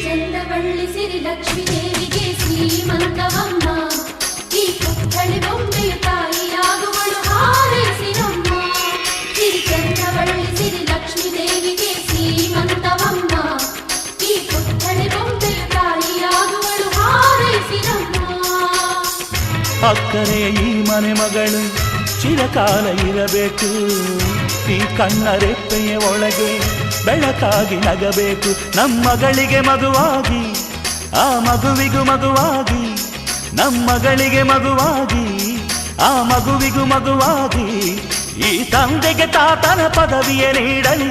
ಚಂದವಳ್ಳಿ ಸಿರಿ ಲಕ್ಷ್ಮೀ ದೇವಿಗೆ ಶ್ರೀಮಂತವಮ್ಮ ಈ ಪುತ್ಥಳಿ ಬೊಂಬೆಯ ತಾಯಿಯಾಗುವಳು ಹಾರೈಸಿರಮ್ಮ ಸಿರಿ ಚಂದವಳ್ಳಿ ಸಿರಿ ಲಕ್ಷ್ಮೀ ದೇವಿಗೆ ಶ್ರೀಮಂತವಮ್ಮ ಈ ಪುತ್ಥಳಿ ಬೊಂಬೆಯ ತಾಯಿಯಾಗುವಳು ಹಾರೈಸಿರಮ್ಮ ಅಕ್ಕರೆ ಈ ಮನೆ ಮಗಳು ಚಿರಕಾಲ ಇರಬೇಕು ಈ ಕಣ್ಣ ರೆಪ್ಪೆಯ ಒಳಗೆ ಬೆಳಕಾಗಿ ನಗಬೇಕು ನಮ್ಮಗಳಿಗೆ ಮಗುವಾಗಿ ಆ ಮಗುವಿಗೂ ಮಗುವಾಗಿ ನಮ್ಮಗಳಿಗೆ ಮಗುವಾಗಿ ಆ ಮಗುವಿಗೂ ಮಗುವಾಗಿ ಈ ತಂದೆಗೆ ತಾತನ ಪದವಿಯ ನೀಡಲಿ